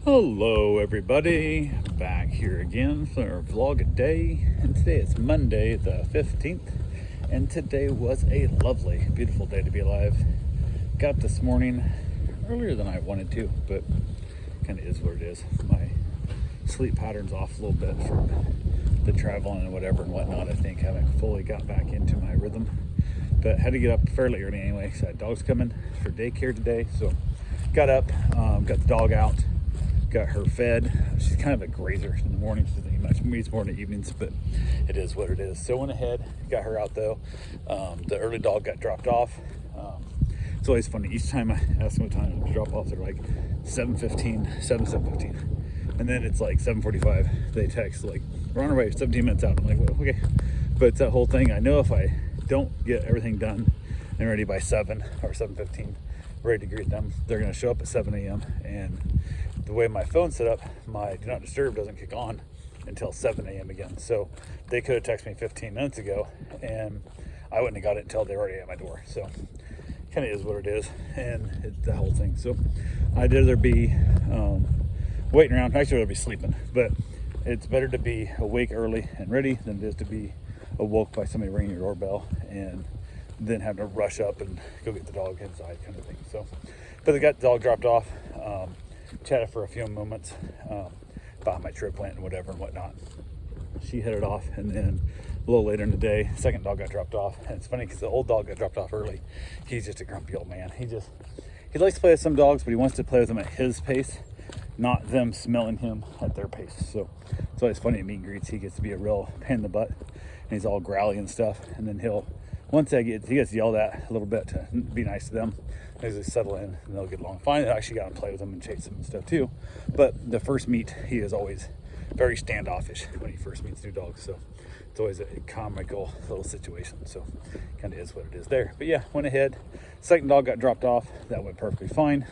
Hello everybody, back here again for our vlog a day, and today is Monday the 15th, and today was a lovely, beautiful day to be alive. Got up this morning earlier than I wanted to, but kind of is what it is. My sleep pattern's off a little bit from the traveling and whatever and whatnot. I think I haven't fully got back into my rhythm, but had to get up fairly early anyway, because I had dogs coming for daycare today. So got up, got the dog out, got her fed. She's kind of a grazer in the morning. She doesn't eat much, eats more in the evenings, but it is what it is. So went ahead, got her out though. The early dog got dropped off. It's always funny. Each time I ask them what time to drop off, they're like 7:15, 7:15. And then it's like 7:45. They text like, we're on our way, 17 minutes out. I'm like, well, okay. But it's that whole thing. I know if I don't get everything done and ready by 7 or 7:15, ready to greet them, they're going to show up at 7 a.m. And the way my phone's set up, my do not disturb doesn't kick on until 7 a.m. again. So they could have texted me 15 minutes ago and I wouldn't have got it until they were already at my door. So kind of is what it is, and it's the whole thing. So I'd rather be waiting around. Actually, I'd rather be sleeping, but it's better to be awake early and ready than it is to be awoke by somebody ringing your doorbell and then having to rush up and go get the dog inside, kind of thing. So, but they got the dog dropped off, chatted for a few moments about my trip went and whatever and whatnot. She headed off, and then a little later in the day, second dog got dropped off. And it's funny because the old dog got dropped off early. He's just a grumpy old man. He likes to play with some dogs, but he wants to play with them at his pace, not them smelling him at their pace. So it's always funny at meet and greets. He gets to be a real pain in the butt, and he's all growly and stuff. And then once he gets yelled at a little bit to be nice to them, as they settle in and they'll get along fine. I actually got to play with them and chase them and stuff too. But the first meet, he is always very standoffish when he first meets new dogs. So it's always a comical little situation. So kind of is what it is there. But yeah, went ahead. Second dog got dropped off. That went perfectly fine.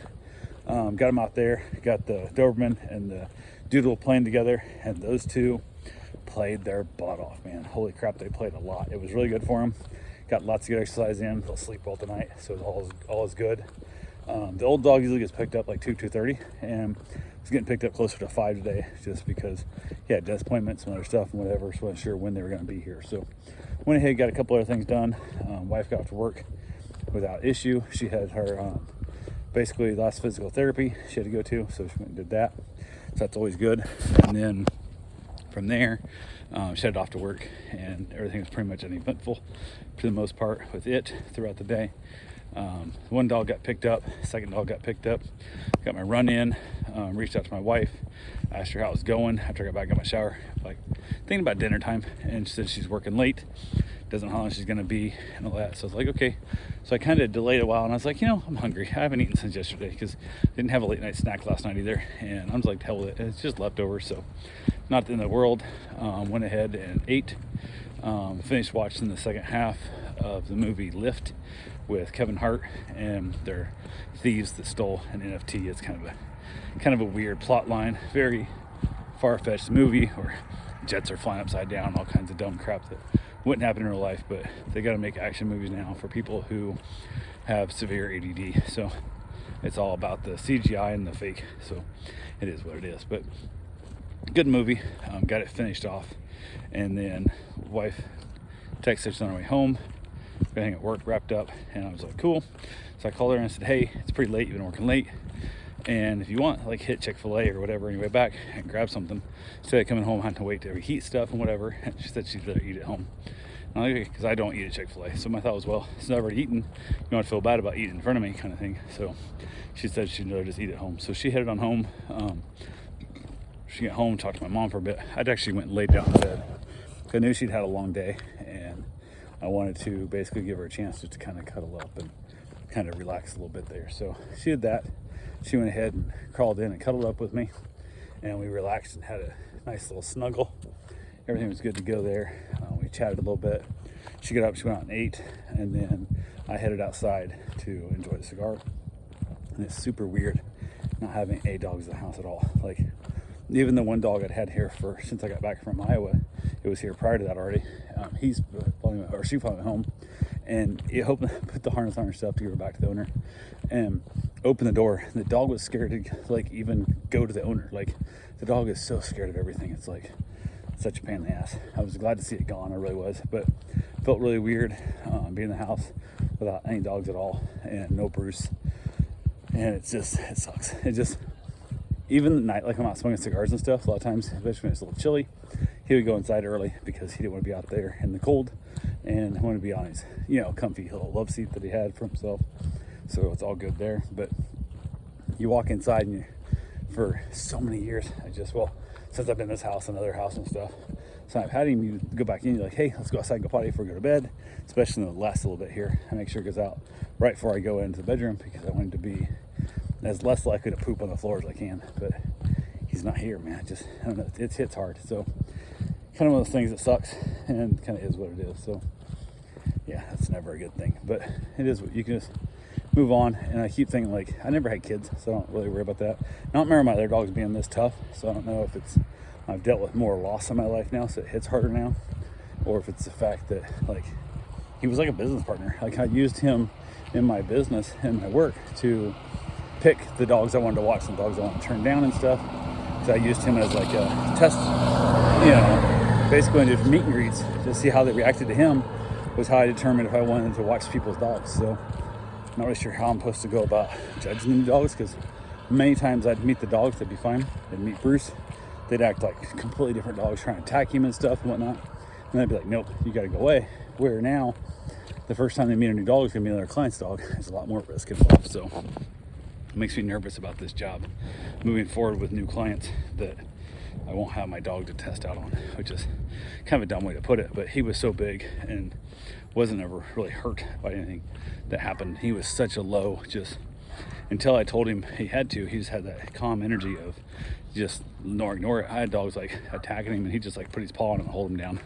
Got him out there. Got the Doberman and the Doodle playing together, and those two played their butt off, man. Holy crap, they played a lot. It was really good for them. Got lots of good exercise in. They'll sleep well tonight, so all is good. The old dog usually gets picked up like 2:30, and he's getting picked up closer to 5 today, just because he had desk appointments and other stuff and whatever, so I wasn't sure when they were going to be here. So went ahead, got a couple other things done. Wife got off to work without issue. She had her basically last physical therapy she had to go to, so she went and did that. So that's always good. And then from there, she headed off to work, and everything was pretty much uneventful for the most part with it throughout the day. One dog got picked up, second dog got picked up, got my run in, reached out to my wife, asked her how it was going after I got back in my shower, like thinking about dinner time, and she said she's working late, doesn't know how long she's gonna be and all that. So I was like, okay. So I kind of delayed a while, and I was like, I'm hungry. I haven't eaten since yesterday because I didn't have a late night snack last night either, and I was like, hell with it, it's just leftovers, so not the end of the world. Went ahead and ate. Finished watching the second half of the movie Lift with Kevin Hart, and they're thieves that stole an NFT. It's kind of a weird plot line, very far-fetched movie where jets are flying upside down, all kinds of dumb crap that wouldn't happen in real life, but they got to make action movies now for people who have severe ADD. So it's all about the CGI and the fake. So it is what it is. But good movie. Got it finished off, and then wife texted us on our way home. Everything at work wrapped up, and I was like, cool. So I called her and I said, hey, it's pretty late. You've been working late, and if you want, like, hit Chick-fil-A or whatever on your way back and grab something instead of coming home having to wait to reheat stuff and whatever. And she said she'd rather eat at home. And I'm like, because I don't eat at Chick-fil-A. So my thought was, well, since I've already eaten, you don't feel bad about eating in front of me, kind of thing. So she said she'd rather just eat at home. So she headed on home. She got home, talked to my mom for a bit. I'd actually went and laid down in bed. I knew she'd had a long day, and I wanted to basically give her a chance just to kind of cuddle up and kind of relax a little bit there. So she did that. She went ahead and crawled in and cuddled up with me, and we relaxed and had a nice little snuggle. Everything was good to go there. We chatted a little bit. She got up, she went out and ate, and then I headed outside to enjoy the cigar. And it's super weird not having any dogs in the house at all. Like, even the one dog I'd had here since I got back from Iowa, it was here prior to that already. She followed me home, and it put the harness on herself to give her back to the owner. And opened the door. The dog was scared to like even go to the owner. Like the dog is so scared of everything. It's like such a pain in the ass. I was glad to see it gone. I really was, but felt really weird being in the house without any dogs at all and no Bruce. And it sucks. It just, even at night, like I'm out smoking cigars and stuff, a lot of times, especially when it's a little chilly, he would go inside early because he didn't want to be out there in the cold and wanted to be on his, comfy little love seat that he had for himself. So it's all good there. But you walk inside and for so many years, since I've been in this house and other house and stuff, so I've had him, you go back in, you're like, hey, let's go outside and go potty before we go to bed, especially in the last little bit here. I make sure it goes out right before I go into the bedroom because I want him to be as less likely to poop on the floor as I can. But he's not here, man. I don't know, it hits hard. So kind of one of those things that sucks and kind of is what it is. So yeah, that's never a good thing, but it is what you can just move on. And I keep thinking, like, I never had kids, so I don't really worry about that. I don't remember my other dogs being this tough, so I don't know if I've dealt with more loss in my life now, so it hits harder now, or if it's the fact that, like, he was like a business partner. Like, I used him in my business and my work to pick the dogs I wanted to watch and the dogs I wanted to turn down and stuff. So I used him as like a test, basically when I did meet and greets to see how they reacted to him was how I determined if I wanted to watch people's dogs. So I'm not really sure how I'm supposed to go about judging the new dogs, because many times I'd meet the dogs, they'd be fine. They'd meet Bruce, they'd act like completely different dogs, trying to attack him and stuff and whatnot. And I'd be like, nope, you gotta go away. Where now, the first time they meet a new dog is gonna be another client's dog. There's a lot more risk involved. So it makes me nervous about this job moving forward with new clients, that I won't have my dog to test out on, which is kind of a dumb way to put it. But he was so big and wasn't ever really hurt by anything that happened. He was such a low, just until I told him he had to, he just had that calm energy of just ignore it. I had dogs like attacking him and he just like put his paw on him and hold him down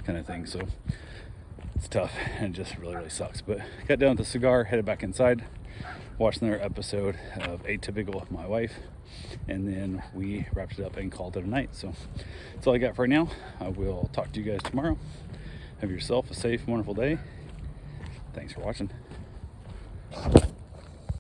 kind of thing. So it's tough and it just really, really sucks. But got done with the cigar, headed back inside, watched another episode of Atypical with my wife, and then we wrapped it up and called it a night. So that's all I got for right now. I will talk to you guys tomorrow. Have yourself a safe, wonderful day. Thanks for watching.